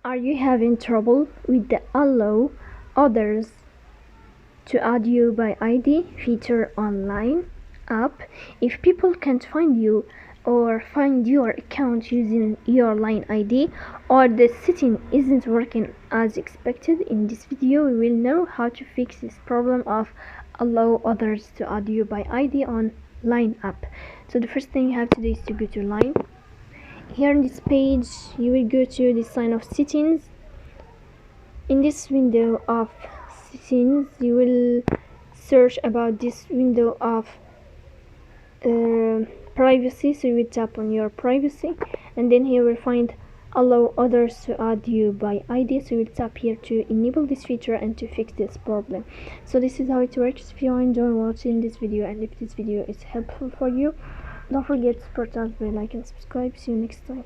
Are you having trouble with the allow others to add you by ID feature online app? If people can't find you or find your account using your line ID, or the setting isn't working as expected, in this video we will know how to fix this problem of allow others to add you by ID on line app. So the first thing you have to do is to go to line. Here in this page you will go to the sign of settings. In this window of settings you will search about this window of privacy, so you will tap on your privacy, and then here you will find allow others to add you by ID, so you will tap here to enable this feature and to fix this problem. So this is how it works. If you enjoy watching this video and if this video is helpful for you, don't forget to support us by like and subscribe. See you next time.